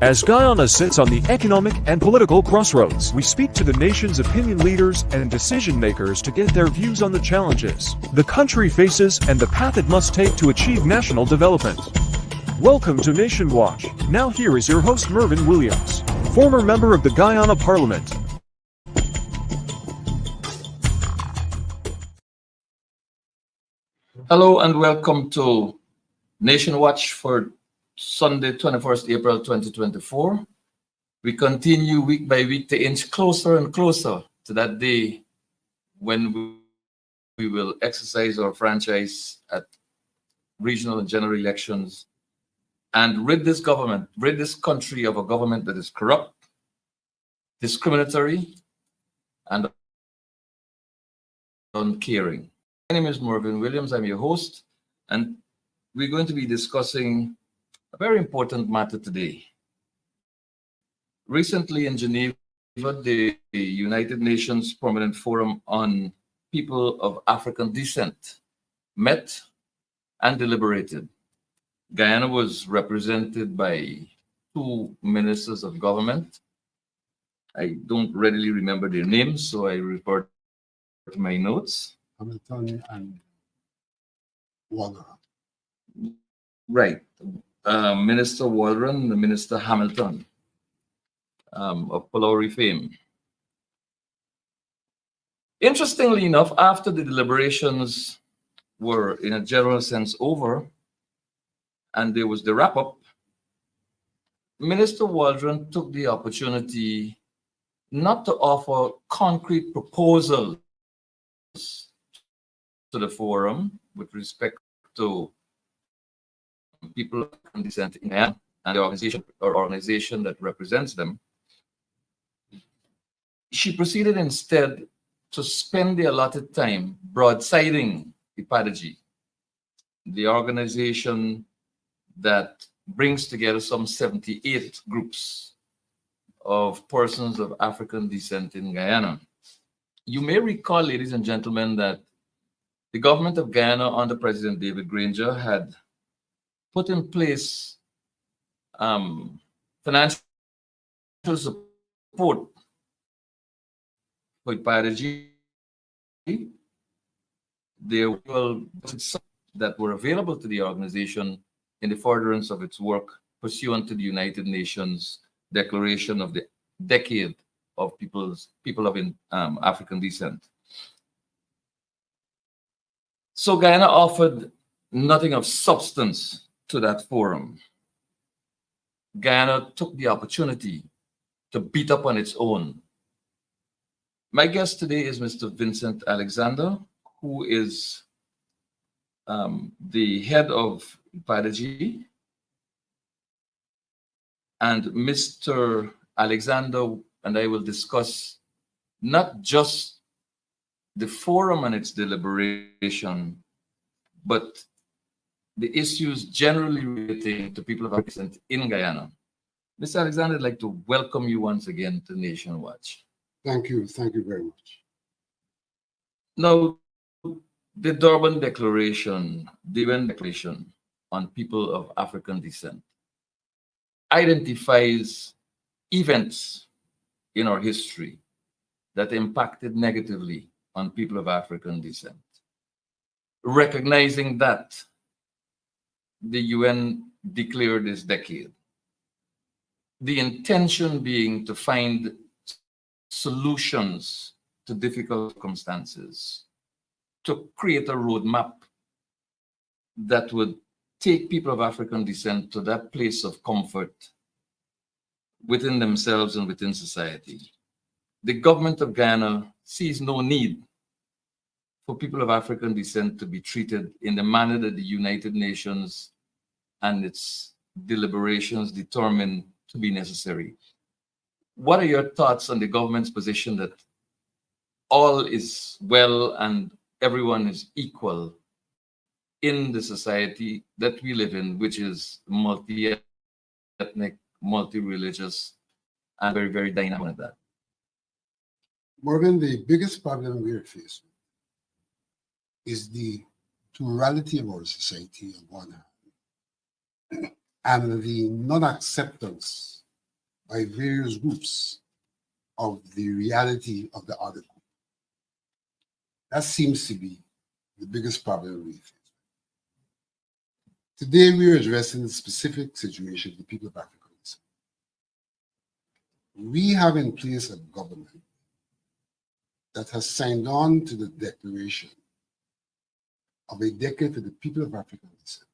As Guyana sits on the economic and political crossroads, we speak to the nation's opinion leaders and decision makers to get their views on the challenges the country faces and the path it must take to achieve national development. Welcome to Nation Watch. Now here is your host Mervyn Williams, former member of the Guyana Parliament. Hello and welcome to Nation Watch for Sunday, 21st April 2024. We continue week by week to inch closer and closer to that day when we will exercise our franchise at regional and general elections and rid this government, rid this country of a government that is corrupt, discriminatory, and uncaring. My name is Mervyn Williams. I'm your host, and we're going to be discussing a very important matter today. Recently in Geneva, the United Nations Permanent Forum on People of African Descent met and deliberated. Guyana was represented by two ministers of government. I don't readily remember their names, so I refer to my notes. Hamilton and Waldron. Right. Minister Waldron, the Minister Hamilton of Polari fame. Interestingly enough, after the deliberations were in a general sense over and there was the wrap-up, Minister Waldron took the opportunity not to offer concrete proposals to the forum with respect to people of African descent in Guyana and the organization that represents them. She proceeded instead to spend the allotted time broadsiding Idpada-G, the organization that brings together some 78 groups of persons of African descent in Guyana. You may recall, ladies and gentlemen, that the government of Guyana under President David Granger had put in place financial support for Idpada-G. There were that were available to the organization in the furtherance of its work pursuant to the United Nations Declaration of the Decade of People of African Descent. So Guyana offered nothing of substance to that forum. Guyana took the opportunity to beat up on its own. My guest today is Mr. Vincent Alexander, who is the head of Idpada-G. And Mr. Alexander and I will discuss not just the forum and its deliberation, but the issues generally relating to people of African descent in Guyana. Mr. Alexander, I'd like to welcome you once again to Nation Watch. Thank you very much. Now, the Durban Declaration, the UN Declaration on People of African Descent, identifies events in our history that impacted negatively on people of African descent. Recognizing that, the UN declared this decade. The intention being to find solutions to difficult circumstances, to create a roadmap that would take people of African descent to that place of comfort within themselves and within society. The government of Guyana sees no need for people of African descent to be treated in the manner that the United Nations and its deliberations determine to be necessary. What are your thoughts on the government's position that all is well and everyone is equal in the society that we live in, which is multi-ethnic, multi-religious, and very, very dynamic at that? Morgan, the biggest problem we are facing is the plurality of our society on one hand, and the non-acceptance by various groups of the reality of the other group. That seems to be the biggest problem we face. Today, we are addressing the specific situation of the people of Africa. We have in place a government that has signed on to the declaration of a decade for the people of African descent,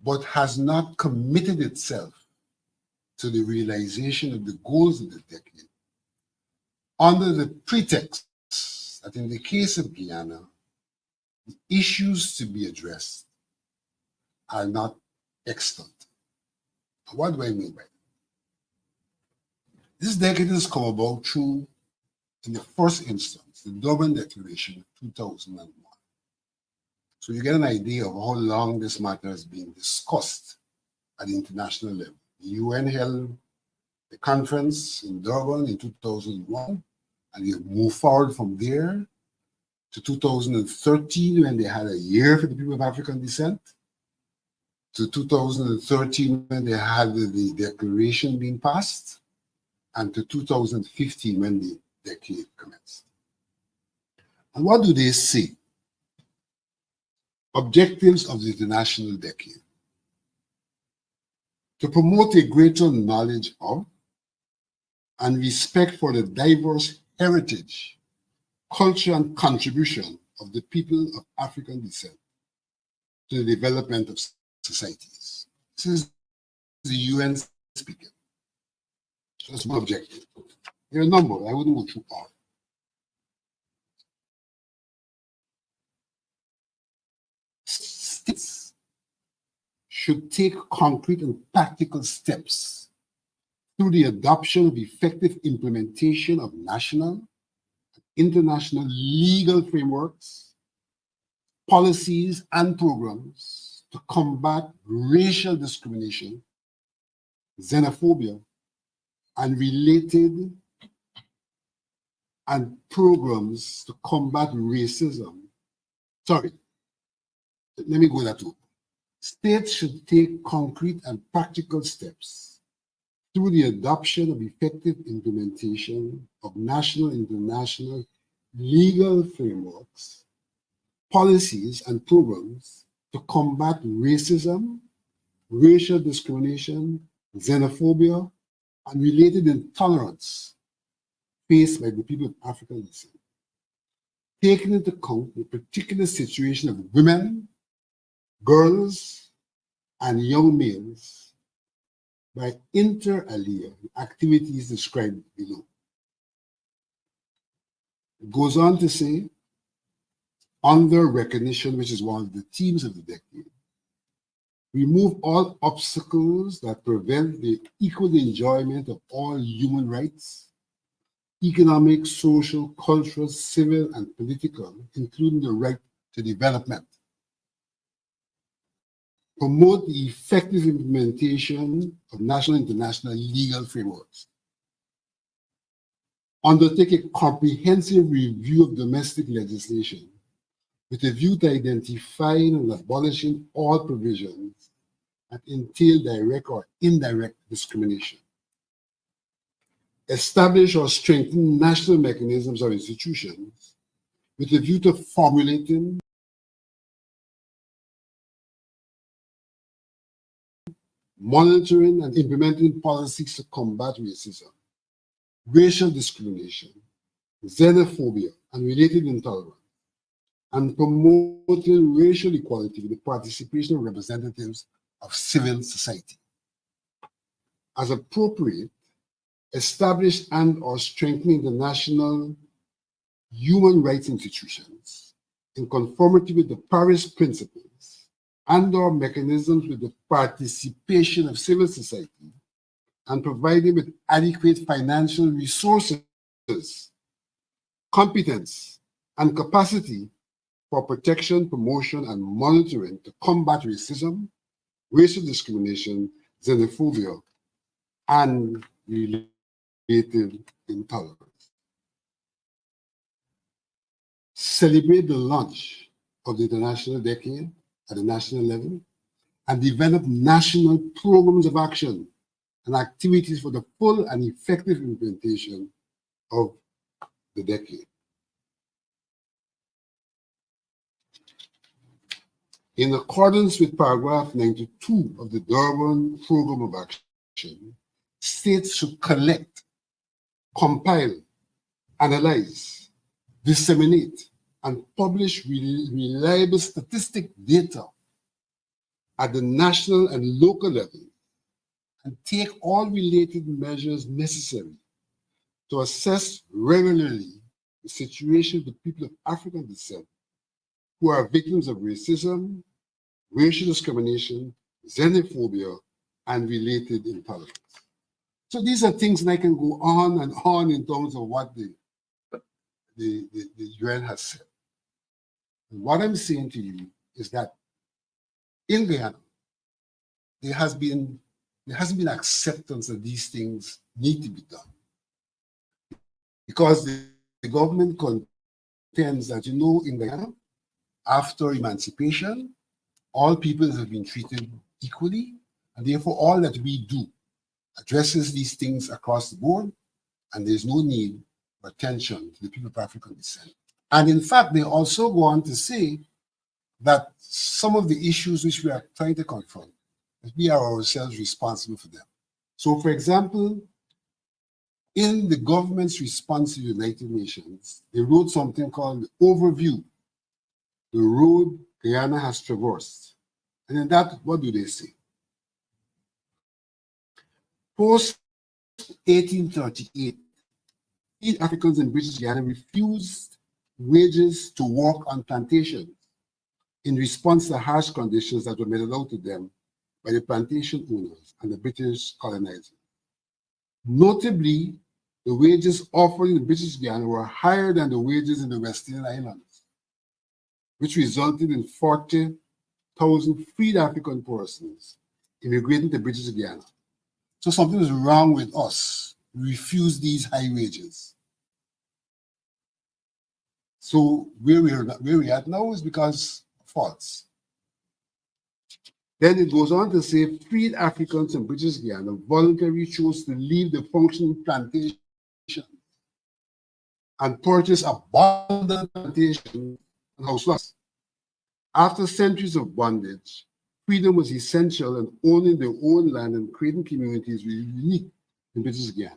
but has not committed itself to the realization of the goals of the decade under the pretext that in the case of Guyana, the issues to be addressed are not extant. What do I mean by that? This decade has come about through, in the first instance, the Durban Declaration of 2001. So you get an idea of how long this matter has been discussed at the international level. The UN held the conference in Durban in 2001, and you move forward from there to 2013 when they had a year for the people of African descent, to 2013 when they had the declaration being passed, and to 2015 when the decade commenced. And what do they say? Objectives of the international decade: to promote a greater knowledge of and respect for the diverse heritage, culture, and contribution of the people of African descent to the development of societies. This is the UN speaking. That's one objective. There are a number, I wouldn't go through all. States should take concrete and practical steps through the adoption of effective implementation of national and international legal frameworks, policies, and programs to combat racial discrimination, xenophobia, and related, and programs to combat racism. Sorry, let me go that too. States should take concrete and practical steps through the adoption of effective implementation of national and international legal frameworks, policies, and programs to combat racism, racial discrimination, xenophobia, and related intolerance faced by the people of African descent, taking into account the particular situation of women, girls, and young males by inter alia activities described below. It goes on to say, under recognition, which is one of the themes of the decade, remove all obstacles that prevent the equal enjoyment of all human rights, economic, social, cultural, civil, and political, including the right to development. Promote the effective implementation of national and international legal frameworks. Undertake a comprehensive review of domestic legislation with a view to identifying and abolishing all provisions that entail direct or indirect discrimination. Establish or strengthen national mechanisms or institutions with a view to formulating, monitoring, and implementing policies to combat racism, racial discrimination, xenophobia, and related intolerance, and promoting racial equality with the participation of representatives of civil society. As appropriate, establish and or strengthen international human rights institutions in conformity with the Paris Principles and or mechanisms with the participation of civil society, and providing with adequate financial resources, competence, and capacity for protection, promotion, and monitoring to combat racism, racial discrimination, xenophobia, and related intolerance. Celebrate the launch of the International Decade at the national level and develop national programs of action and activities for the full and effective implementation of the decade. In accordance with paragraph 92 of the Durban Program of Action, states should collect, compile, analyze, disseminate, and publish reliable statistic data at the national and local level, and take all related measures necessary to assess regularly the situation of the people of African descent who are victims of racism, racial discrimination, xenophobia, and related intolerance. So these are things, and I can go on and on in terms of what the UN has said. And what I'm saying to you is that in Guyana, there hasn't been acceptance that these things need to be done. Because the government contends that, you know, in Guyana, after emancipation, all peoples have been treated equally, and therefore all that we do addresses these things across the board, and there's no need for attention to the people of African descent. And in fact, they also go on to say that some of the issues which we are trying to confront, that we are ourselves responsible for them. So, for example, in the government's response to the United Nations, they wrote something called the Overview, the road Guyana has traversed. And in that, what do they say? Post 1838, Africans in British Guyana refused wages to work on plantations in response to harsh conditions that were meted out to them by the plantation owners and the British colonizers. Notably, the wages offered in British Guyana were higher than the wages in the West Indian Islands, which resulted in 40,000 freed African persons immigrating to British Guyana. So something is wrong with us. We refuse these high wages. So where we're at now is because of faults. Then it goes on to say, freed Africans in British Guyana voluntarily chose to leave the functioning plantation and purchase abundant plantation and house lots. After centuries of bondage, freedom was essential, and owning their own land and creating communities was unique in British Guyana.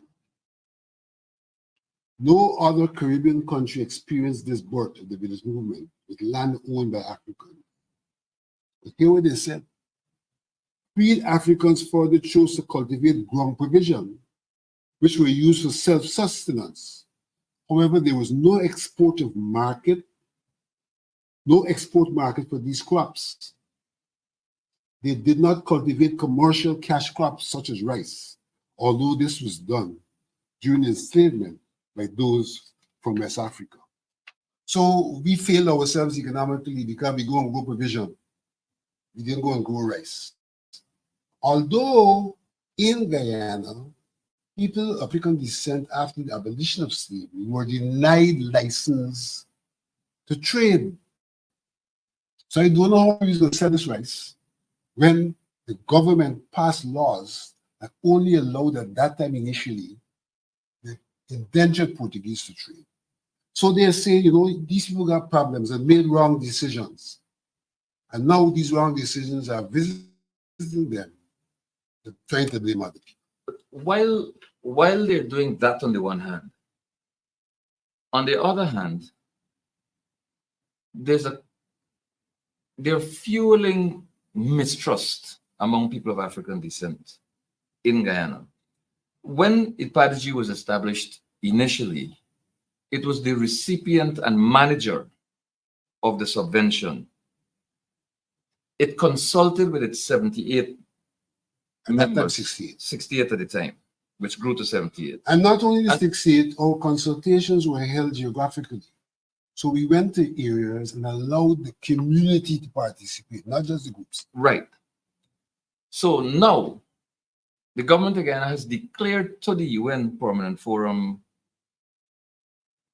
No other Caribbean country experienced this birth of the village movement with land owned by Africans. But hear what they said. Freed Africans further chose to cultivate ground provision, which were used for self-sustenance. However, there was no export market for these crops. They did not cultivate commercial cash crops such as rice, although this was done during enslavement by those from West Africa. So we failed ourselves economically because we go and grow provision. We didn't go and grow rice. Although in Guyana, people of African descent after the abolition of slavery were denied license to trade. So I don't know how we're going to sell this rice when the government passed laws that only allowed at that time initially the indentured Portuguese to trade. So they're saying, you know, these people got problems and made wrong decisions. And now these wrong decisions are visiting them. They're trying to blame other people. While they're doing that on the one hand, on the other hand, they're fueling mistrust among people of African descent in Guyana. When Idpada-G was established initially, it was the recipient and manager of the subvention. It consulted with its 78 members, 68 at the time, which grew to 78. And not only the 68, our consultations were held geographically. So we went to areas and allowed the community to participate, not just the groups. Right. So now, the government of Guyana has declared to the UN Permanent Forum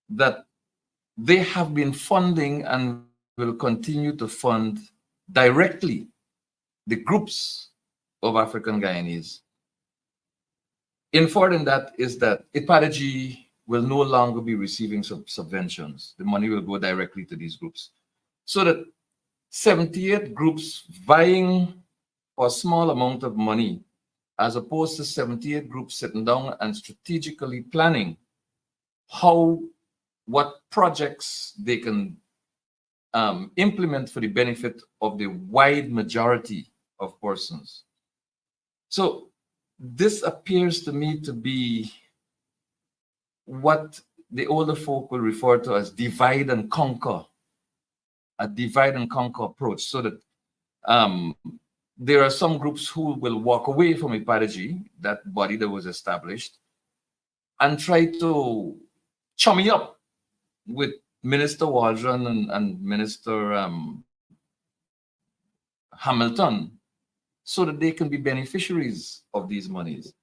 that they have been funding and will continue to fund directly the groups of African Guyanese inferred in that is that Idpada-G will no longer be receiving subventions. The money will go directly to these groups. So that 78 groups vying for a small amount of money, as opposed to 78 groups sitting down and strategically planning what projects they can implement for the benefit of the wide majority of persons. So this appears to me to be what the older folk will refer to as divide and conquer, a divide and conquer approach, so that there are some groups who will walk away from Idpada-G, that body that was established, and try to chummy up with Minister Waldron and Minister Hamilton, so that they can be beneficiaries of these monies.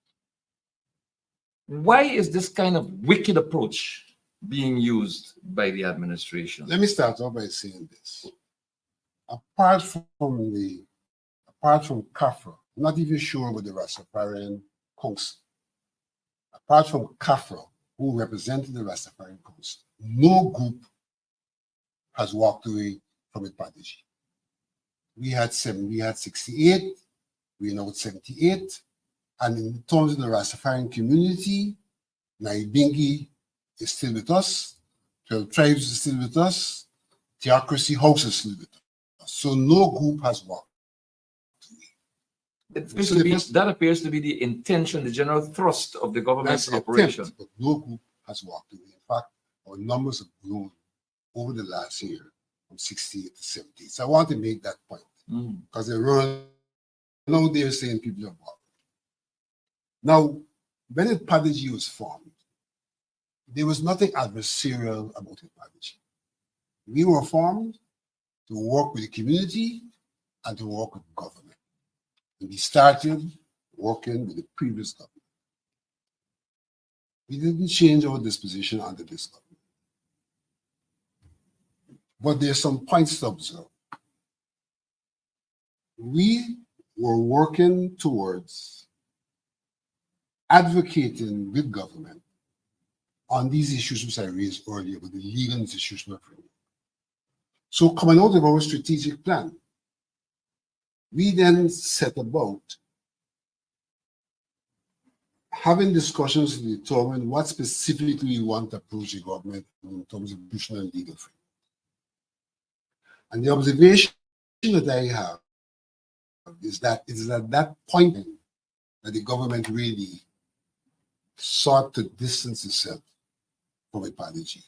Why is this kind of wicked approach being used by the administration? Let me start off by saying this. Apart from CAFRA, I'm not even sure what the Rastafarian Council. Apart from CAFRA, who represented the Rastafarian Council, no group has walked away from Idpada-G. We had 68, we're now at 78, and in terms of the Rastafarian community, Naibingi is still with us, 12 Tribes is still with us, Theocracy House is still with us. So no group has walked away. That appears to be the intention, the general thrust of the government's operation. Attempt, but no group has walked away. In fact, our numbers have grown over the last year from 68 to 70. So I want to make that point because they run now they're saying people have walked. Now, when Idpada-G was formed, there was nothing adversarial about Idpada-G. We were formed to work with the community and to work with government. And we started working with the previous government. We didn't change our disposition under this government. But there's some points to observe. We were working towards advocating with government on these issues which I raised earlier with the legal institutional framework. So coming out of our strategic plan, we then set about having discussions to determine what specifically we want to approach the government in terms of institutional and legal framework. And the observation that I have is that it is at that point that the government really sought to distance itself from Idpada-G.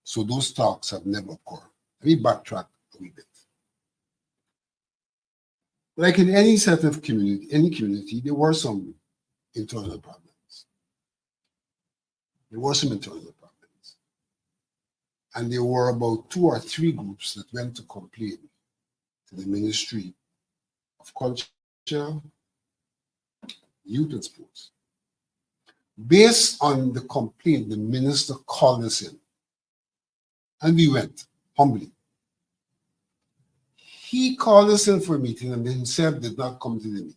So those talks have never occurred. Let me backtrack a wee bit. Like in any set of community, any community, there were some internal problems. There were some internal problems. And there were about 2 or 3 groups that went to complain to the Ministry of Culture, Youth and Sports. Based on the complaint, the minister called us in. And we went, humbly. He called us in for a meeting and himself did not come to the meeting.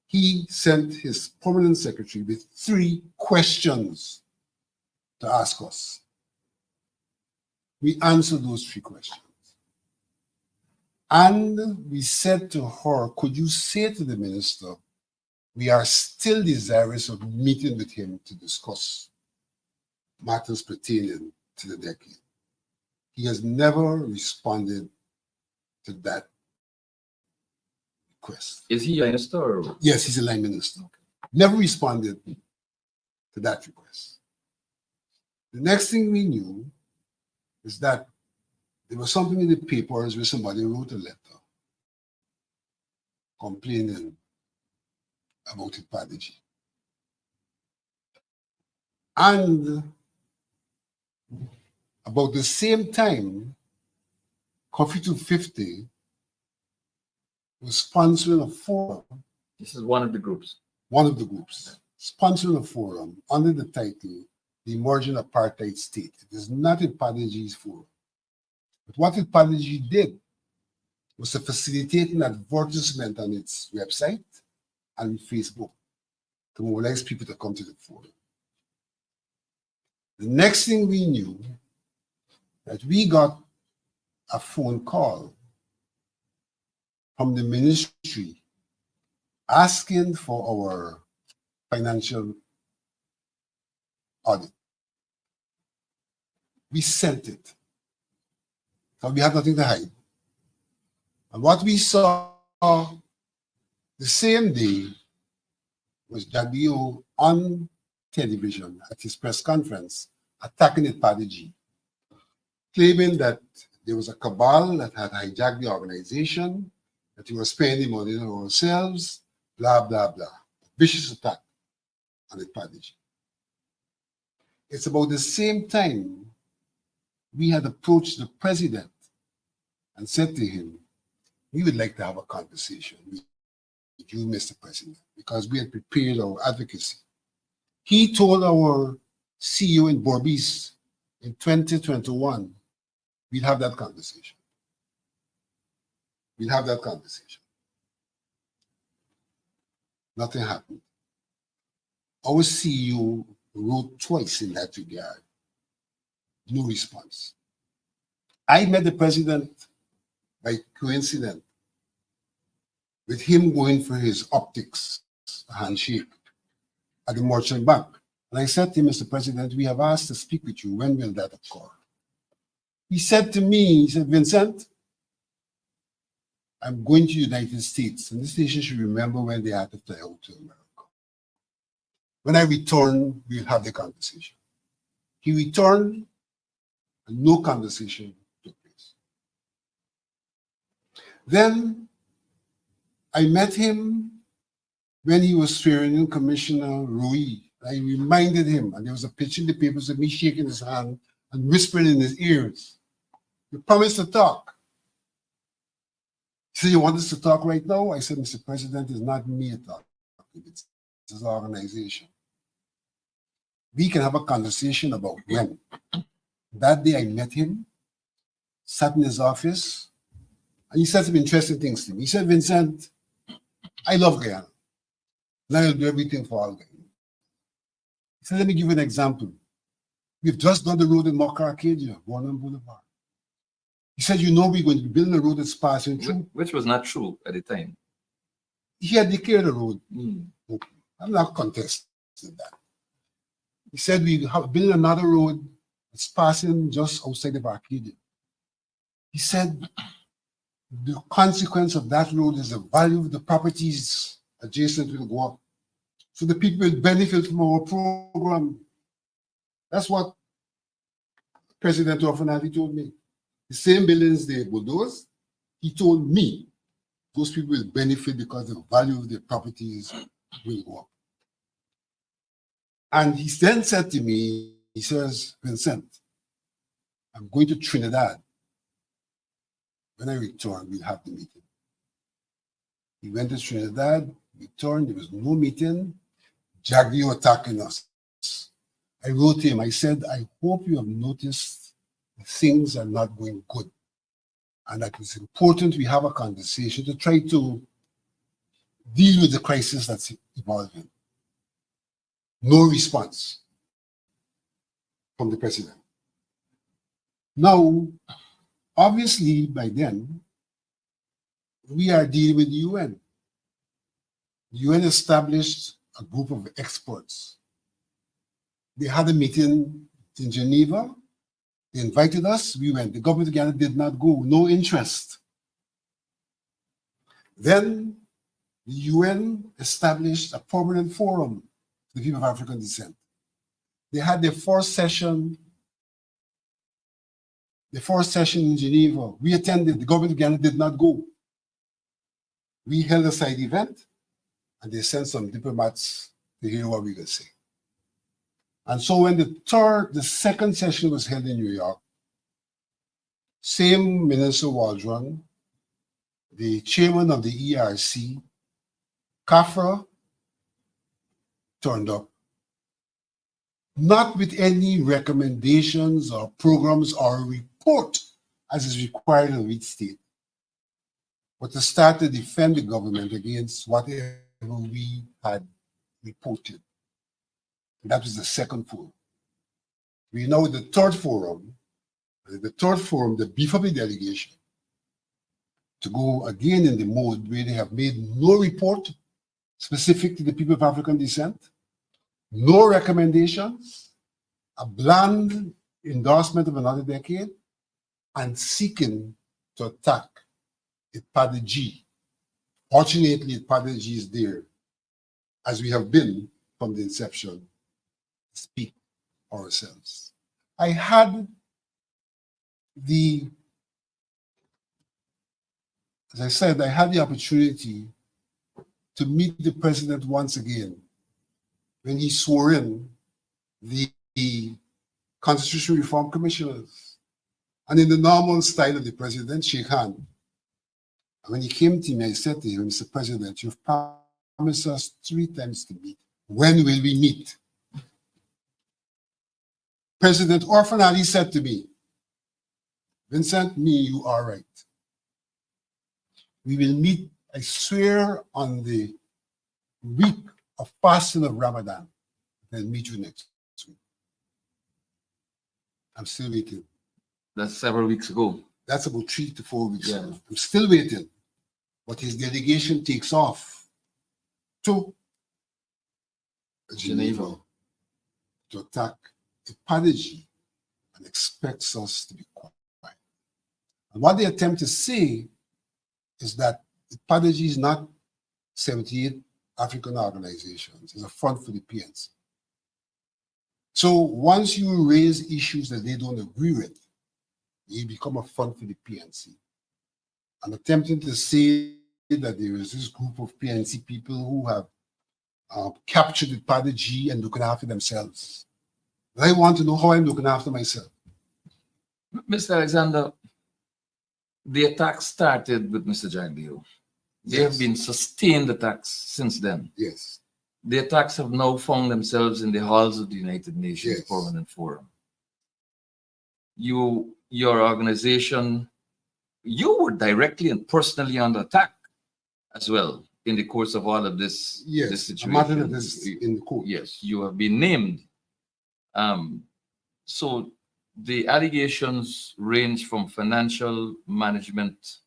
He sent his permanent secretary with 3 questions to ask us. We answered those 3 questions. And we said to her, could you say to the minister, we are still desirous of meeting with him to discuss matters pertaining to the decade. He has never responded to that request. Is he a minister? Or? Yes, he's a line minister. Never responded to that request. The next thing we knew is that there was something in the papers where somebody wrote a letter complaining about Idpada-G. And about the same time, Coffee 250 was sponsoring a forum. This is one of the groups. One of the groups. Sponsoring a forum under the title, The Emerging Apartheid State. It is not Idpada-G's forum. But what Idpada-G did was to facilitate an advertisement on its website and Facebook to mobilize people to come to the forum. The next thing we knew, that we got a phone call from the ministry asking for our financial audit. We sent it. So we had nothing to hide. And what we saw the same day was Jagdeo on television at his press conference attacking Idpada-G, claiming that there was a cabal that had hijacked the organization, that he was spending money on ourselves, blah, blah, blah. Vicious attack on Idpada-G. It's about the same time we had approached the president and said to him, we would like to have a conversation with you, Mr. President, because we had prepared our advocacy. He told our CEO in Borbis in 2021, we'd have that conversation. We'd have that conversation. Nothing happened. Our CEO wrote twice in that regard. No response. I met the president by coincidence with him going for his optics handshake at the Merchant Bank. And I said to him, Mr. President, we have asked to speak with you. When will that occur? He said to me, he said, Vincent, I'm going to the United States, and this nation should remember when they had to fly out to America. When I return, we'll have the conversation. He returned, and no conversation took place. Then I met him when he was swearing in Commissioner Rui. I reminded him, and there was a picture in the papers of me shaking his hand and whispering in his ears, you promised to talk. He said, you want us to talk right now? I said, Mr. President, it's not me talking, it's his organization. We can have a conversation about when. That day I met him, sat in his office, and he said some interesting things to me. He said, Vincent, I love Guyana. And I'll do everything for all Guyana. He said, let me give you an example. We've just done the road in Mocha Arcadia, Warner Boulevard. He said, you know, we're going to be building a road that's passing through. Which was not true at the time. He had declared the road. Okay. I'm not contesting that. He said, we have built another road that's passing just outside of Arcadia. He said, the consequence of that road is the value of the properties adjacent will go up. So the people will benefit from our program. That's what President Orfanati told me. The same buildings they bulldoze, he told me those people will benefit because the value of their properties will go up. And he then said to me, he says, Vincent, I'm going to Trinidad. When I return, we'll have the meeting. He went to Trinidad, returned, there was no meeting. Jagdeo attacking us. I wrote him, I said, I hope you have noticed things are not going good. And that it's important we have a conversation to try to deal with the crisis that's evolving. No response from the president. Now, obviously, by then, we are dealing with the UN. The UN established a group of experts. They had a meeting in Geneva. They invited us, we went. The government of Ghana did not go, no interest. Then the UN established a permanent forum for the people of African descent. They had their first session in Geneva. We attended, the government of Ghana did not go. We held a side event, and they sent some diplomats to hear what we could say. And so when the second session was held in New York, same Minister Waldron, the chairman of the ERC, Kafra, turned up, not with any recommendations or programs or a report as is required in each state, but to start to defend the government against whatever we had reported. That was the second forum. We know the third forum. The beef up the delegation to go again in the mode where they have made no report specific to the people of African descent, no recommendations, a bland endorsement of another decade, and seeking to attack Idpada-G. Fortunately, Idpada-G is there, as we have been from the inception, to speak ourselves. I had as I said, I had the opportunity to meet the president once again when he swore in the Constitutional Reform Commissioners. And in the normal style of the president, shake hand. And when he came to me, I said to him, Mr. President, you've promised us 3 times to meet. When will we meet? President Orfanali said to me, Vincent, you are right. We will meet, I swear, on the week of fasting of Ramadan. I'll meet you next week. I'm still waiting. That's several weeks ago. That's about 3 to 4 weeks ago. I'm still waiting. But his delegation takes off to Geneva to attack Idpada-G and expects us to be quiet. And what they attempt to say is that Idpada-G is not 78 African organizations. It's a front for the PNC. So once you raise issues that they don't agree with, you become a front for the PNC. I'm attempting to say that there is this group of PNC people who have captured Idpada-G and looking after themselves. And I want to know how I'm looking after myself. Mr. Alexander, the attacks started with Mr. Jagdeo. There have been sustained attacks since then. Yes. The attacks have now found themselves in the halls of the United Nations Permanent Forum. Your organization, you were directly and personally under attack as well in the course of all of this, this situation. A matter of this in the court. Yes, you have been named. So the allegations range from financial management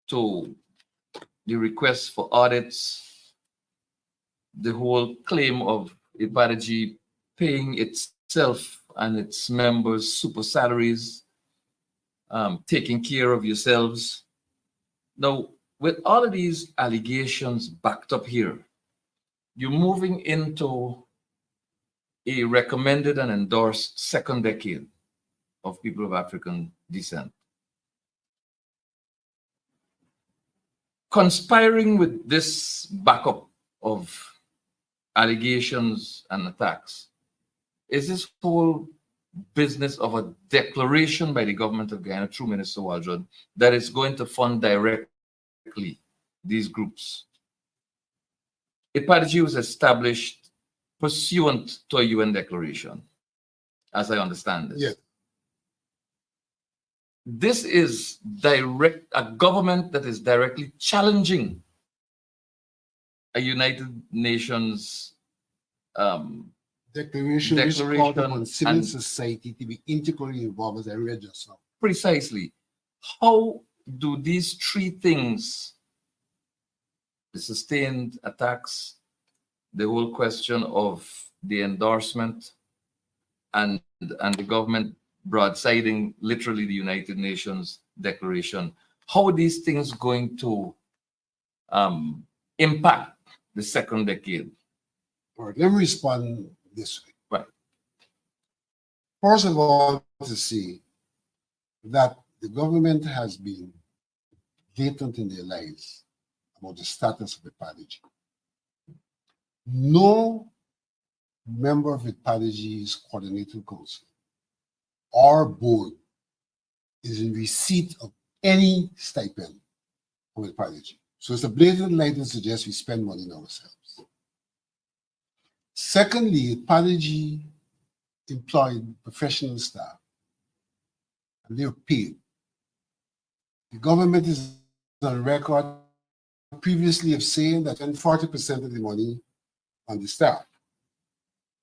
to the request for audits, the whole claim of Idpada-G paying itself and its members super salaries, taking care of yourselves. Now, with all of these allegations backed up here, you're moving into a recommended and endorsed second decade of people of African descent. Conspiring with this backup of allegations and attacks is this whole business of a declaration by the government of Guyana through Minister Waldron that is going to fund directly these groups. Idpada-G was established pursuant to a UN declaration, as I understand this. Yes. This is a government that is directly challenging a United Nations declaration which called upon civil society to be integrally involved, as I read just now. Precisely. How do these 3 things, the sustained attacks, the whole question of the endorsement, and the government broadsiding literally the United Nations declaration, how are these things going to impact the second decade? All right, let me respond this way. Right. First of all, to see that the government has been blatant in their lies about the status of Idpada-G. No member of Idpada-G's coordinating council or board is in receipt of any stipend from Idpada-G. So it's a blatant lie to suggest we spend money on ourselves. Secondly, Idpada-G employed professional staff and they're paid. The government is on record previously of saying that 40% of the money on the staff.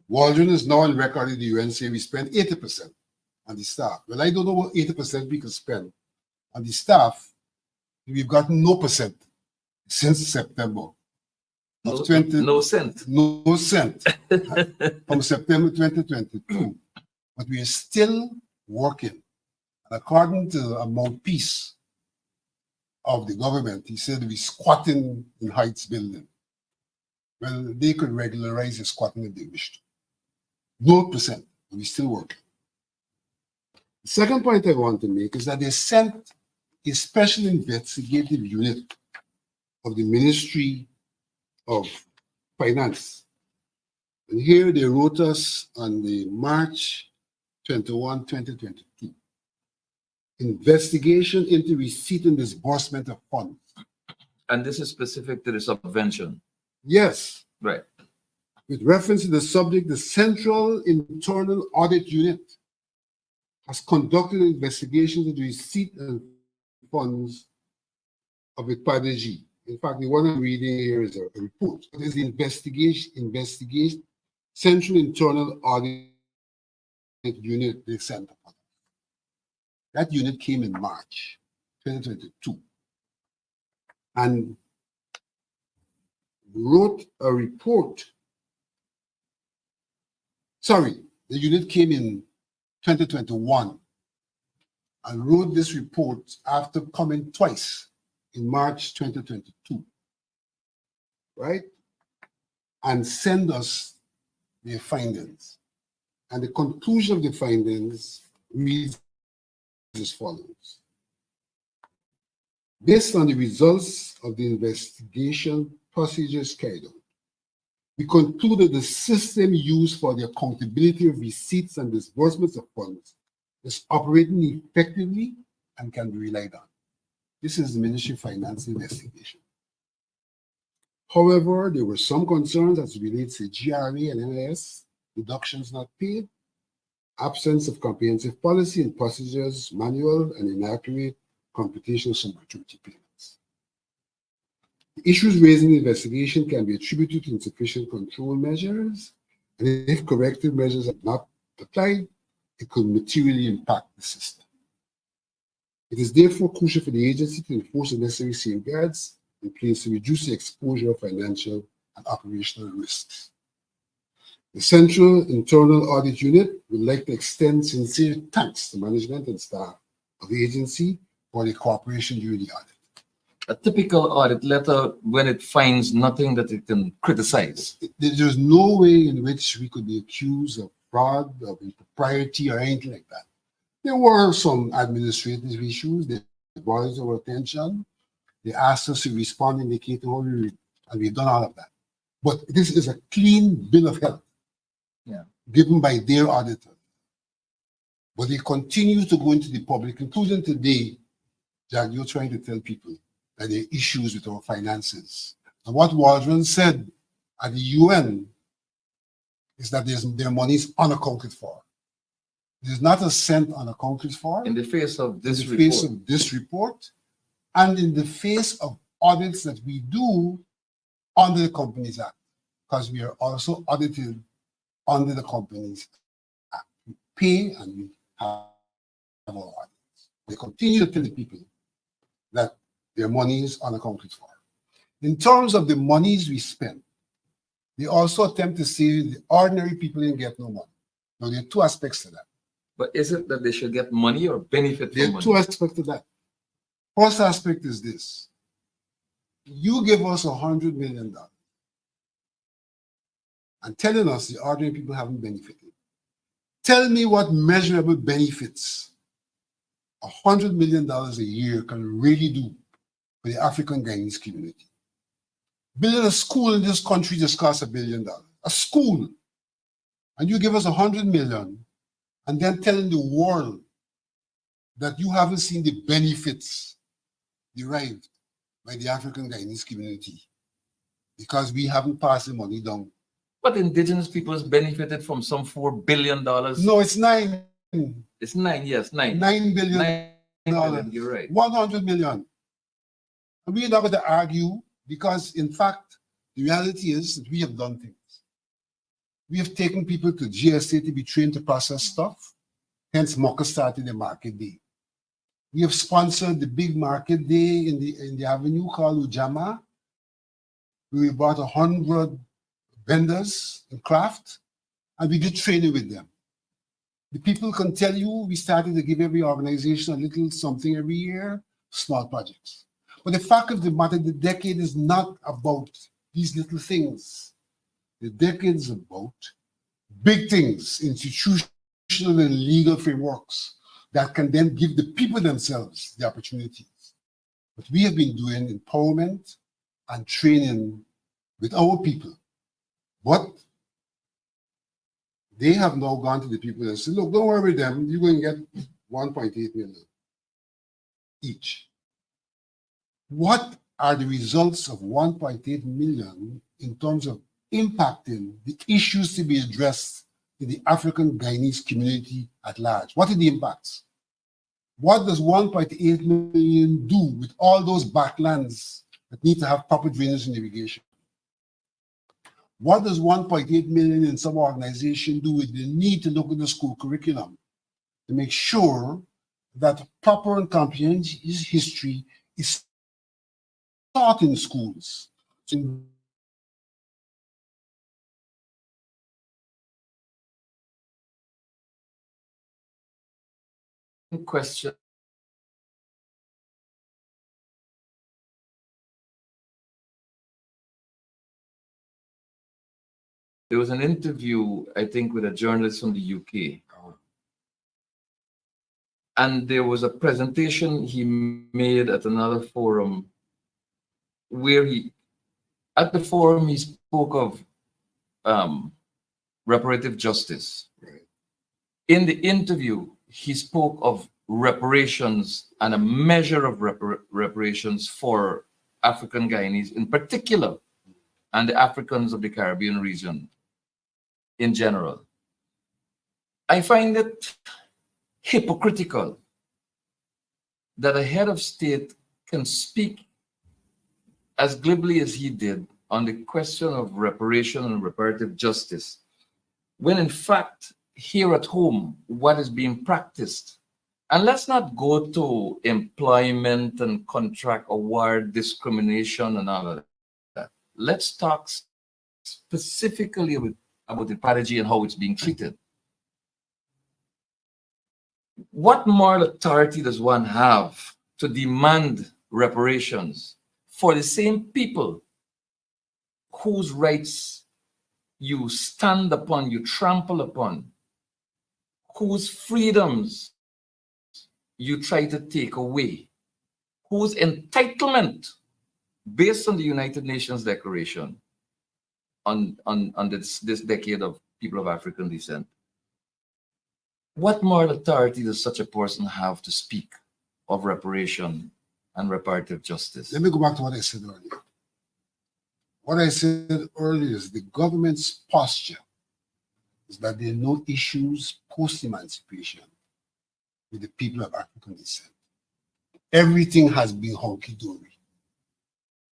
Waldron is now on record in the UN saying we spend 80% on the staff. Well, I don't know what 80% we can spend on the staff. We've gotten no percent since September of No cent. No cent from September 2022. But we are still working. And according to a mouthpiece of the government, he said we're squatting in Heights building. Well, they could regularize the squatting if they wish to. 0%, but we're still working. The second point I want to make is that they sent a special investigative unit of the Ministry of Finance. And here they wrote us on the March 21, 2022. Investigation into receipt and disbursement of funds. And this is specific to the subvention. Yes. Right. With reference to the subject, the Central Internal Audit Unit has conducted an investigation into receipt and funds of Idpada-G. In fact, the one I'm reading here is a report. It is the investigation, Central Internal Audit Unit they sent upon us. That unit came in March 2022 and wrote a report. Sorry, the unit came in 2021 and wrote this report after coming twice in March 2022, right? And send us their findings. And the conclusion of the findings reads as follows. Based on the results of the investigation procedures carried out, we concluded the system used for the accountability of receipts and disbursements of funds is operating effectively and can be relied on. This is the Ministry of Finance investigation. However, there were some concerns as it relates to GRA and NIS, deductions not paid, absence of comprehensive policy and procedures manual, and inaccurate computation of some gratuity payments. The issues raised in the investigation can be attributed to insufficient control measures, and if corrective measures are not applied, it could materially impact the system. It is therefore crucial for the agency to enforce the necessary safeguards in place to reduce the exposure of financial and operational risks. The Central Internal Audit Unit would like to extend sincere thanks to management and staff of the agency for their cooperation during the audit. A typical audit letter when it finds nothing that it can criticize. There's no way in which we could be accused of fraud, of impropriety, or anything like that. There were some administrative issues that brought our attention. They asked us to respond, indicate how we read, and we've done all of that. But this is a clean bill of health given by their auditor. But they continue to go into the public, including today, Jack, you're trying to tell people that there are issues with our finances. And what Waldron said at the UN is that their money is unaccounted for. There's not a cent unaccounted for. In the face of this report. In the face of this report, and in the face of audits that we do under the Companies Act, because we are also audited under the Companies Act. We pay and we have our audits. They continue to tell the people that their money is unaccounted for. In terms of the monies we spend, they also attempt to say the ordinary people didn't get no money. Now, there are two aspects to that. But is it that they should get money or benefit There from are money? two aspects to that. First aspect is this. You give us $100 million and telling us the ordinary people haven't benefited. Tell me what measurable benefits $100 million a year can really do for the African Guyanese community. Building a school in this country just costs $1 billion. A school. And you give us $100 million and then telling the world that you haven't seen the benefits derived by the African Guyanese community because we haven't passed the money down. But indigenous peoples benefited from some $4 billion. No, it's nine. It's nine, yes, nine. $9 billion. $9 billion, you're right. 100 million. And we're not going to argue Because in fact, the reality is that we have done things. We have taken people to GSA to be trained to process stuff. Hence, Mocha started the market day. We have sponsored the big market day in the avenue called Ujama. We brought 100 vendors in craft, and we did training with them. The people can tell you we started to give every organization a little something every year, small projects. But the fact of the matter, the decade is not about these little things. The decade is about big things, institutional and legal frameworks that can then give the people themselves the opportunities. But we have been doing empowerment and training with our people. But they have now gone to the people and said, look, don't worry with them, you're going to get 1.8 million each. What are the results of 1.8 million in terms of impacting the issues to be addressed in the African Guyanese community at large? What are the impacts? What does 1.8 million do with all those backlands that need to have proper drainage and irrigation? What does 1.8 million in some organization do with the need to look at the school curriculum to make sure that proper and comprehensive history is taught in schools? Question. There was an interview, I think, with a journalist from the UK. And there was a presentation he made at another forum where at the forum, he spoke of reparative justice. Right. In the interview, he spoke of reparations and a measure of reparations for African Guyanese in particular, and the Africans of the Caribbean region in general. I find it hypocritical that a head of state can speak as glibly as he did on the question of reparation and reparative justice, when in fact, here at home, what is being practiced, and let's not go to employment and contract award discrimination and all of that. Let's talk specifically about Idpada-G and how it's being treated. What moral authority does one have to demand reparations for the same people whose rights you stand upon, you trample upon, whose freedoms you try to take away, whose entitlement, based on the United Nations Declaration on this decade of people of African descent, what moral authority does such a person have to speak of reparation and reparative justice? Let me go back to what I said earlier. What I said earlier is the government's posture is that there are no issues post-emancipation with the people of African descent. Everything has been hunky-dory.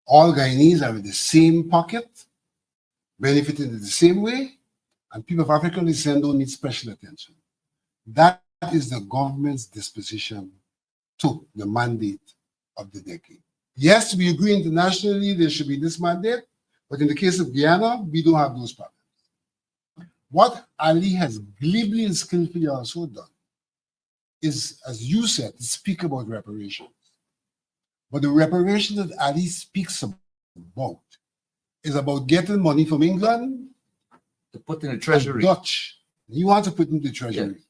All Guyanese are in the same pocket, benefiting in the same way, and people of African descent don't need special attention. That is the government's disposition to the mandate of the decade. Yes, we agree internationally there should be this mandate, but in the case of Guyana, we don't have those problems. What Ali has glibly and skillfully also done is, as you said, to speak about reparations. But the reparation that Ali speaks about is about getting money from England To put in the treasury. Dutch. He wants to put in the treasury. Yes.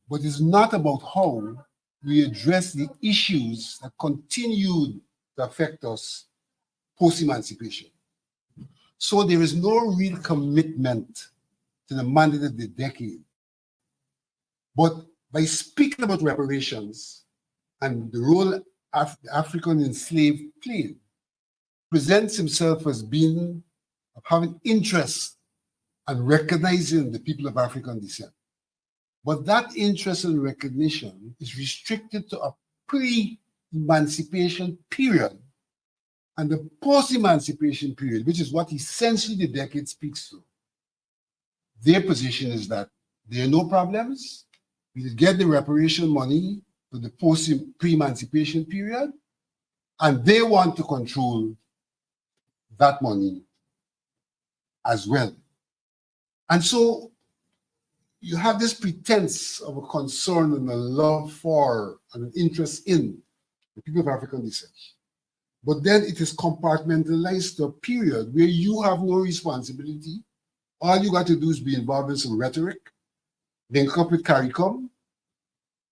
But it's not about how we address the issues that continue to affect us post-emancipation. So there is no real commitment to the mandate of the decade. But by speaking about reparations and the role the African enslaved played, presents himself as being of having interest and recognizing the people of African descent. But that interest and recognition is restricted to a pre-emancipation period And the post-emancipation period, which is what essentially the decade speaks to, their position is that there are no problems. We get the reparation money for the pre-emancipation period, and they want to control that money as well. And so you have this pretense of a concern and a love for and an interest in the people of African descent. But then it is compartmentalized to a period where you have no responsibility. All you got to do is be involved in some rhetoric, link up with CARICOM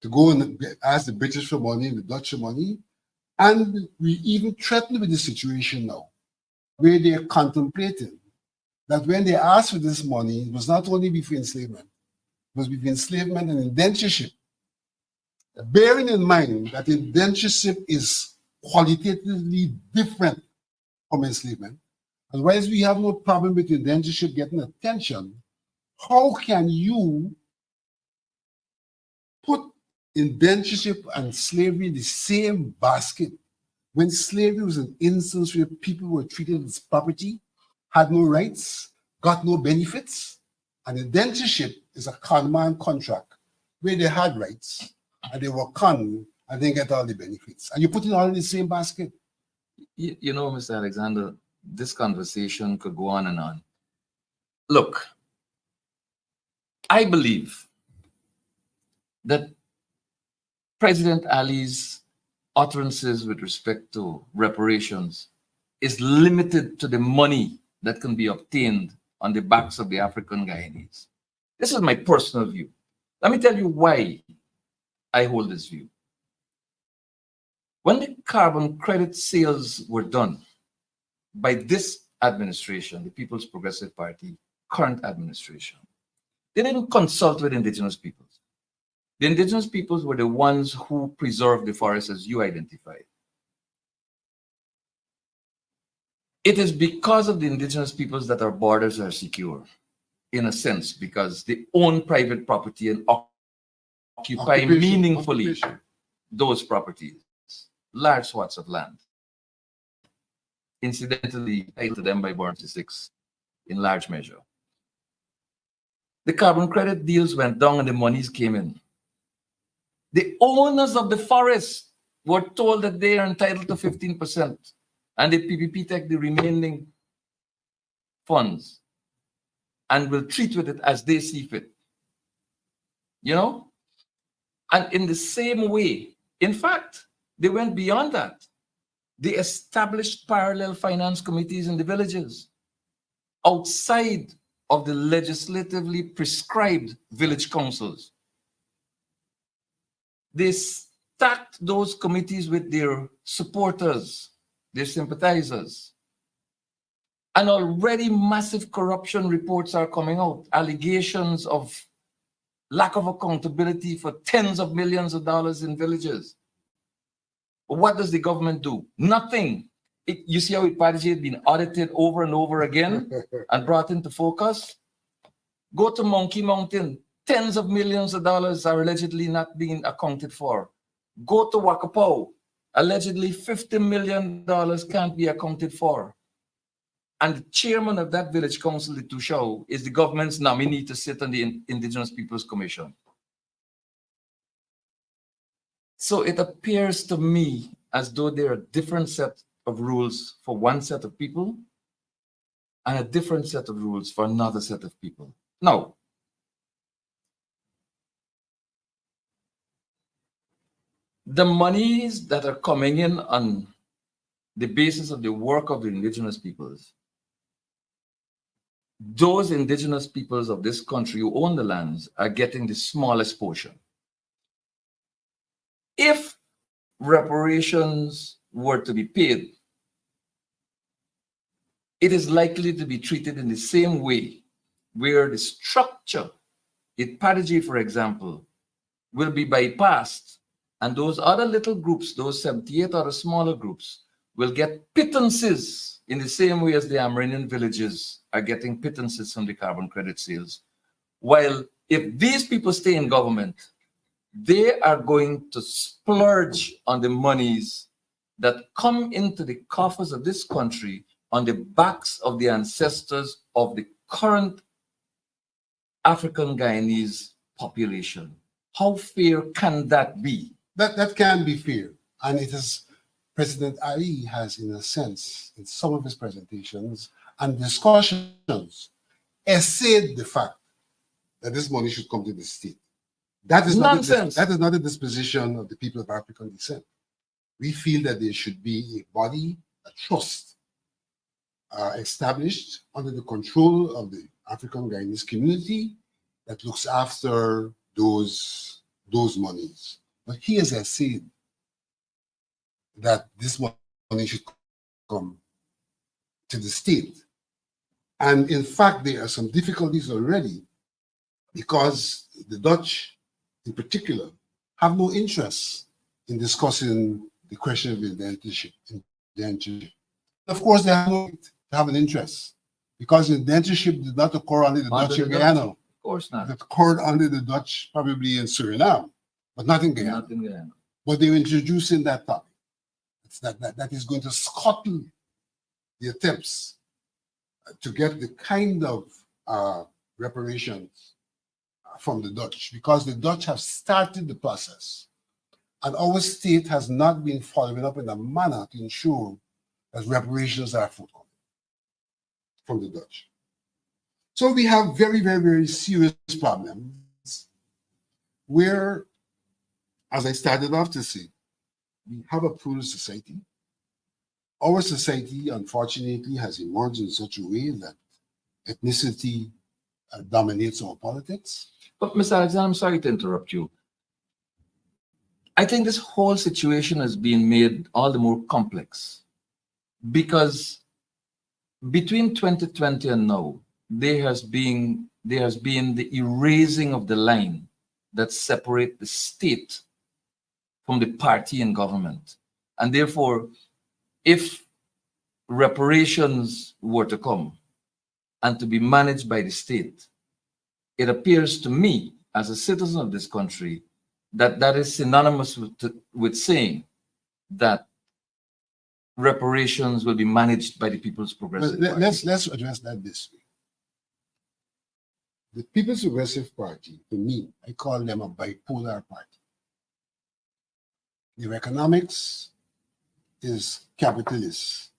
to go and ask the British for money and the Dutch for money. And we even threaten with the situation now, where they are contemplating that when they ask for this money, it was not only before enslavement, it was between enslavement and indentureship. Bearing in mind that indentureship is qualitatively different from enslavement, and whilst we have no problem with indentureship getting attention, how can you put indentureship and slavery in the same basket when slavery was an instance where people were treated as property, had no rights, got no benefits, and indentureship is a con-man contract where they had rights and they were con and they get all the benefits. And you put it all in the same basket. You know, Mr. Alexander, this conversation could go on and on. Look, I believe that President Ali's utterances with respect to reparations is limited to the money that can be obtained on the backs of the African Guyanese. This is my personal view. Let me tell you why I hold this view. When the carbon credit sales were done by this administration, the People's Progressive Party, current administration, they didn't consult with indigenous peoples. The indigenous peoples were the ones who preserved the forest, as you identified. It is because of the indigenous peoples that our borders are secure, in a sense, because they own private property and occupy meaningfully those properties, large swaths of land. Incidentally, tied to them by Born 6 in large measure. The carbon credit deals went down and the monies came in. The owners of the forest were told that they are entitled to 15%, and the PPP take the remaining funds and will treat with it as they see fit. You know? And in the same way, in fact, they went beyond that. They established parallel finance committees in the villages outside of the legislatively prescribed village councils. They stacked those committees with their supporters, their sympathizers. And already massive corruption reports are coming out, allegations of lack of accountability for tens of millions of dollars in villages. But what does the government do? Nothing. You see how Idpada-G had been audited over and over again and brought into focus? Go to Monkey Mountain. Tens of millions of dollars are allegedly not being accounted for. Go to Wakapau. Allegedly $50 million can't be accounted for. And the chairman of that village council, the Tushao, is the government's nominee to sit on the Indigenous Peoples Commission. So it appears to me as though there are different sets of rules for one set of people and a different set of rules for another set of people. Now, the monies that are coming in on the basis of the work of the indigenous peoples, those indigenous peoples of this country who own the lands are getting the smallest portion. If reparations were to be paid, it is likely to be treated in the same way where the structure, Idpada-G, for example, will be bypassed, and those other little groups, those 78 other smaller groups, will get pittances in the same way as the Amerindian villages are getting pittances from the carbon credit sales. While if these people stay in government, they are going to splurge on the monies that come into the coffers of this country on the backs of the ancestors of the current African Guyanese population. How fair can that be? That can be fair. And it is, President Ali has, in a sense, in some of his presentations and discussions, essayed the fact that this money should come to the state. That is Nonsense. that is not the disposition of the people of African descent. We feel that there should be a body, a trust, established under the control of the African Guyanese community that looks after those monies. But he has said that this money should come to the state. And in fact, there are some difficulties already because the Dutch, in particular, have no interest in discussing the question of indentureship. Of course, they have an interest because indentureship did not occur under the Dutch in Guyana. Of course not. It occurred under the Dutch, probably in Suriname, but not in Guyana. Not in Guyana. But they're introducing that topic. It's that is going to scuttle the attempts to get the kind of reparations from the Dutch, because the Dutch have started the process, and our state has not been following up in a manner to ensure that reparations are forthcoming from the Dutch. So we have very, very, very serious problems where, as I started off to say, we have a plural society. Our society, unfortunately, has emerged in such a way that ethnicity dominates our politics. But Mr. Alexander, I'm sorry to interrupt you. I think this whole situation has been made all the more complex because between 2020 and now, there has been the erasing of the line that separates the state from the party and government. And therefore, if reparations were to come and to be managed by the state, it appears to me, as a citizen of this country, that that is synonymous with saying that reparations will be managed by the People's Progressive Party. Let's address that this way. The People's Progressive Party, to me, I call them a bipolar party. Their economics is capitalist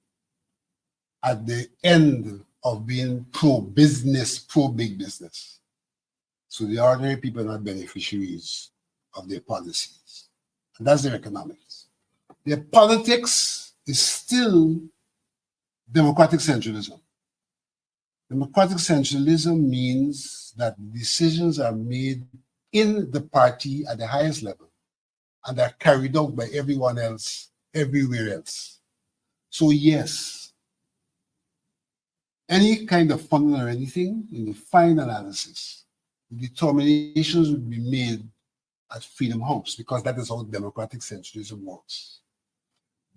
at the end of being pro-business, pro-big business. So the ordinary people are not beneficiaries of their policies. And that's their economics. Their politics is still democratic centralism. Democratic centralism means that decisions are made in the party at the highest level and are carried out by everyone else, everywhere else. So yes, any kind of funding or anything in the fine analysis, the determinations would be made at Freedom House because that is how democratic centralism works.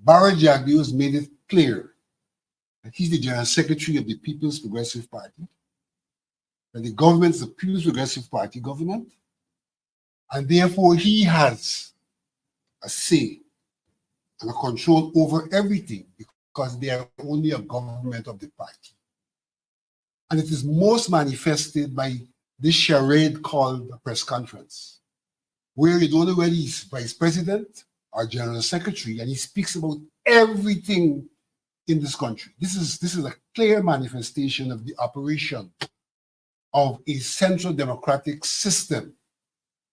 Barry Jagdeo has made it clear that he's the General Secretary of the People's Progressive Party, that the government is the People's Progressive Party government, and therefore he has a say and a control over everything because they are only a government of the party. And it is most manifested by this charade called a press conference, where you don't know whether he's vice president or general secretary, and he speaks about everything in this country. This is a clear manifestation of the operation of a central democratic system,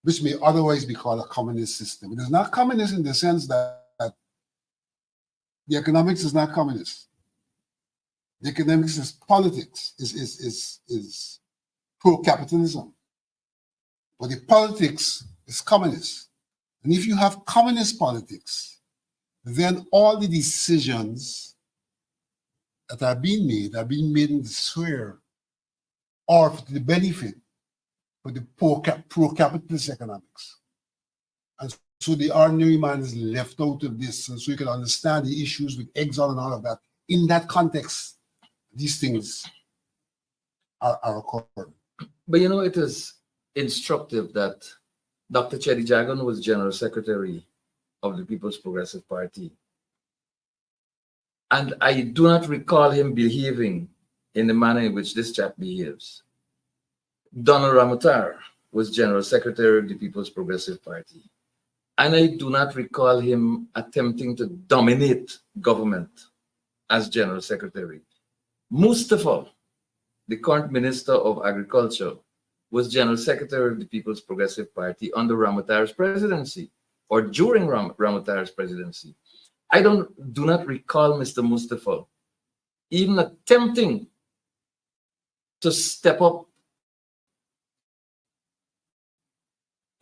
which may otherwise be called a communist system. It is not communist in the sense that the economics is not communist. The economics is politics, is pro-capitalism. But the politics is communist. And if you have communist politics, then all the decisions that are being made in the sphere or for the benefit for the pro-capitalist economics. And so the ordinary man is left out of this, and so you can understand the issues with Exxon and all of that. In that context, these things are occurring. But you know, it is instructive that Dr. Chedi Jagan was General Secretary of the People's Progressive Party And I do not recall him behaving in the manner in which this chap behaves. Donald Ramotar was General Secretary of the People's Progressive Party. And I do not recall him attempting to dominate government as General Secretary. Mustafa, the current Minister of Agriculture, was General Secretary of the People's Progressive Party under Ramotar's presidency or during Ramotar's presidency. I do not recall Mr. Mustafa even attempting to step up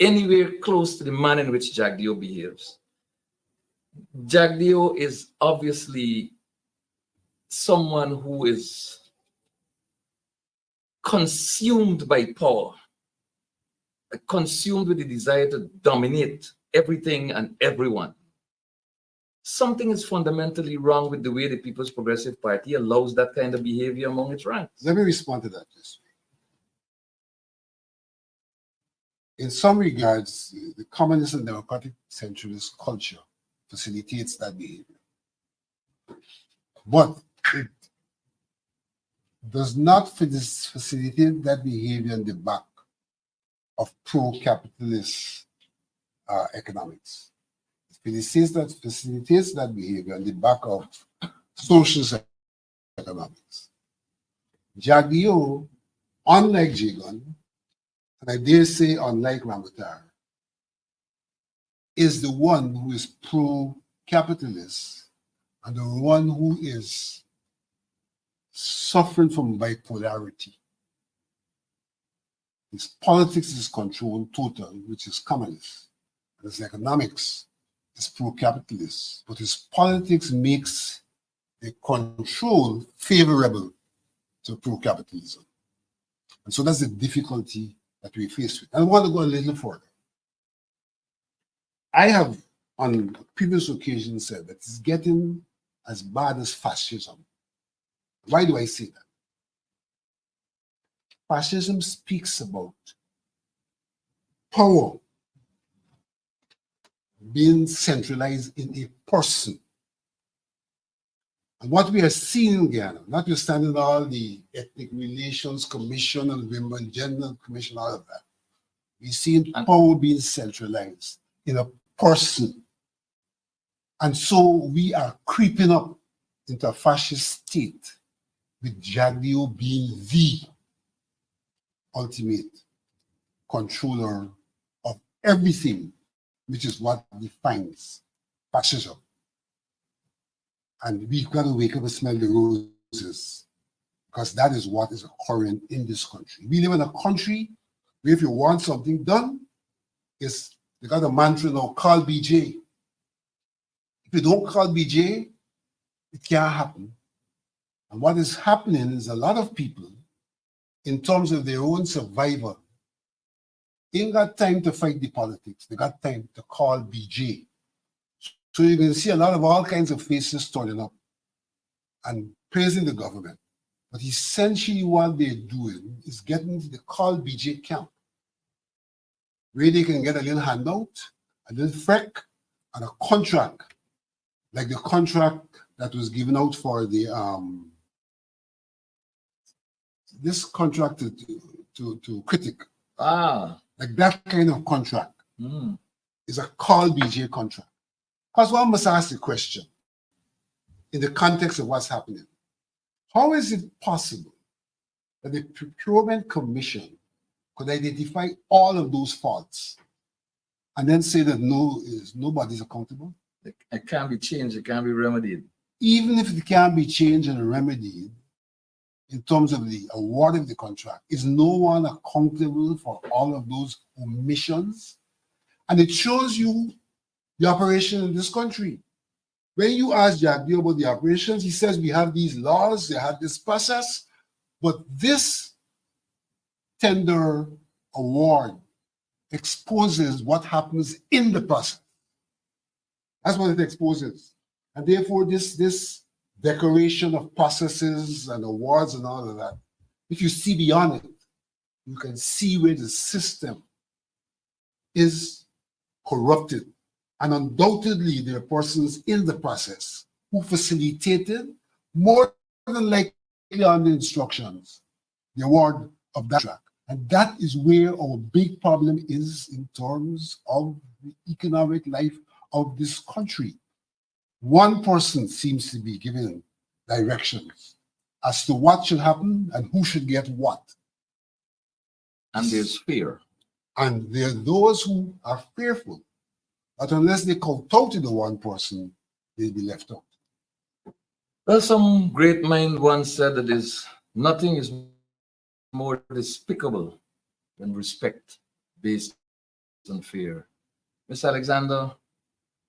anywhere close to the manner in which Jagdeo behaves. Jagdeo is obviously someone who is consumed by power, consumed with the desire to dominate everything and everyone. Something is fundamentally wrong with the way the People's Progressive Party allows that kind of behavior among its ranks. Let me respond to that this way. In some regards, the communist and democratic centralist culture facilitates that behavior. But it does not facilitate that behavior in the back of pro-capitalist economics. It facilitates that behavior in the back of socialist economics. Jagdeo, unlike Jagan, and I dare say unlike Ramotar, is the one who is pro-capitalist and the one who is suffering from bipolarity. His politics is controlled total, which is communist. And his economics is pro-capitalist. But his politics makes the control favorable to pro-capitalism. And so that's the difficulty that we face with. And I want to go a little further. I have on previous occasions said that it's getting as bad as fascism. Why do I say that? Fascism speaks about power being centralized in a person. And what we are seeing in Ghana, notwithstanding all the Ethnic Relations Commission and Women Gender Commission, all of that, we see power being centralized in a person. And so we are creeping up into a fascist state, with Jagdeo being the ultimate controller of everything, which is what defines fascism. And we've got to wake up and smell the roses, because that is what is occurring in this country. We live in a country where if you want something done, they got a mantra now, call BJ. If you don't call BJ, it can't happen. And what is happening is a lot of people, in terms of their own survival, ain't got time to fight the politics. They got time to call BJ. So you can see a lot of all kinds of faces turning up and praising the government. But essentially what they're doing is getting to the call BJ camp, where they can get a little handout, a little freck, and a contract, like the contract that was given out for the this contract to critic. Like that kind of contract is a call BJ contract. Because one must ask the question, in the context of what's happening, how is it possible that the Procurement Commission could identify all of those faults and then say that nobody's accountable? It can't be changed, it can't be remedied. Even if it can be changed and remedied, in terms of the award of the contract, is no one accountable for all of those omissions? And it shows you the operation in this country. When you ask Jagdeo about the operations, he says we have these laws, they have this process, but this tender award exposes what happens in the process. That's what it exposes. And therefore, this decoration of processes and awards and all of that, if you see beyond it, you can see where the system is corrupted. And undoubtedly, there are persons in the process who facilitated, more than likely on the instructions, the award of that track. And that is where our big problem is in terms of the economic life of this country. One person seems to be giving directions as to what should happen and who should get what. And there's fear. And there are those who are fearful that unless they kowtow to the one person, they'll be left out. Well, some great mind once said that nothing is more despicable than respect based on fear. Ms. Alexander,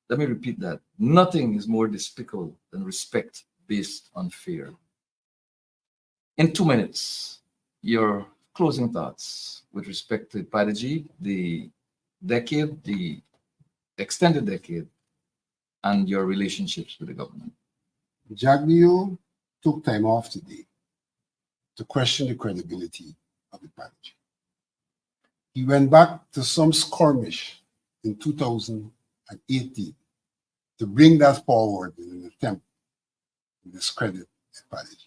let me repeat that. Nothing is more despicable than respect based on fear. In 2 minutes, your closing thoughts with respect to Idpada-G, the decade, the extended decade, and your relationships with the government. Jaglio took time off today to question the credibility of Idpada-G. He went back to some skirmish in 2018 to bring that forward in an attempt to discredit Idpada-G.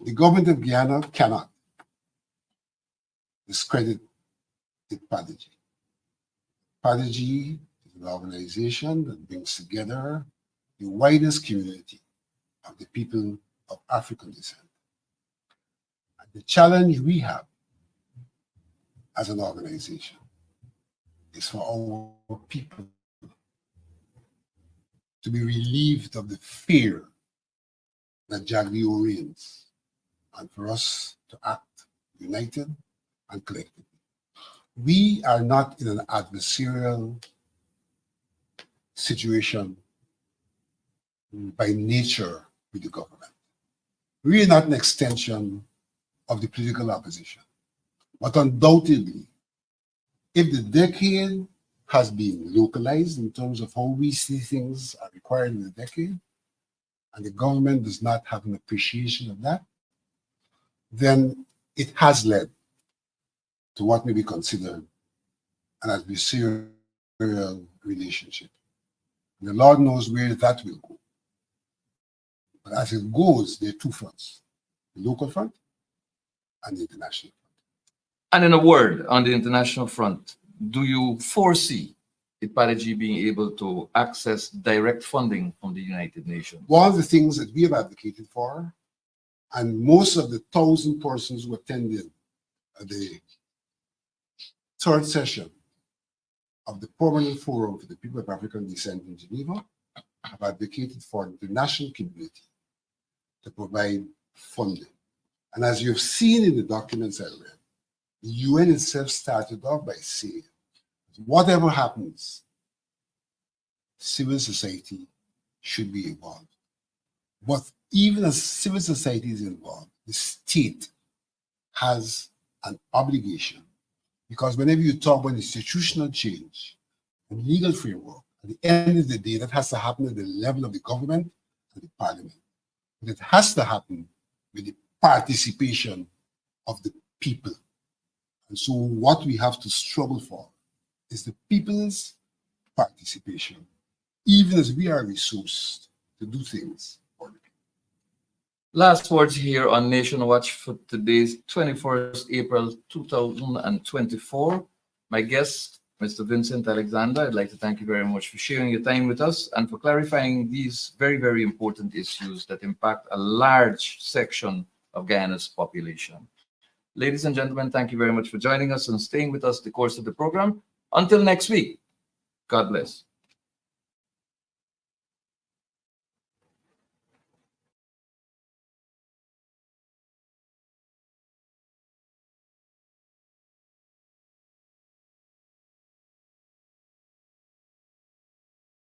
The government of Guyana cannot discredit Idpada-G. Idpada-G is an organization that brings together the widest community of the people of African descent. And the challenge we have as an organization is for our people to be relieved of the fear that Jaglio reigns, and for us to act united and collectively. We are not in an adversarial situation by nature with the government. We are not an extension of the political opposition. But undoubtedly, if the decade has been localized in terms of how we see things are required in the decade, and the government does not have an appreciation of that, then it has led to what may be considered an adversarial relationship. And the Lord knows where that will go. But as it goes, there are two fronts, the local front and the international front. And in a word, on the international front, do you foresee Idpada-G being able to access direct funding from the United Nations? One of the things that we have advocated for, and most of the 1,000 persons who attended the third session of the Permanent Forum for the People of African Descent in Geneva, have advocated for the national community to provide funding. And as you've seen in the documents I read, the UN itself started off by saying, whatever happens, civil society should be involved. But even as civil society is involved, the state has an obligation, because whenever you talk about institutional change and legal framework, at the end of the day, that has to happen at the level of the government and the parliament. But it has to happen with the participation of the people. And so what we have to struggle for is the people's participation, even as we are resourced to do things for the people. Last words here on Nation Watch for today's 21st April 2024. My guest, Mr. Vincent Alexander, I'd like to thank you very much for sharing your time with us and for clarifying these very, very important issues that impact a large section of Guyana's population. Ladies and gentlemen, thank you very much for joining us and staying with us the course of the program. Until next week, God bless.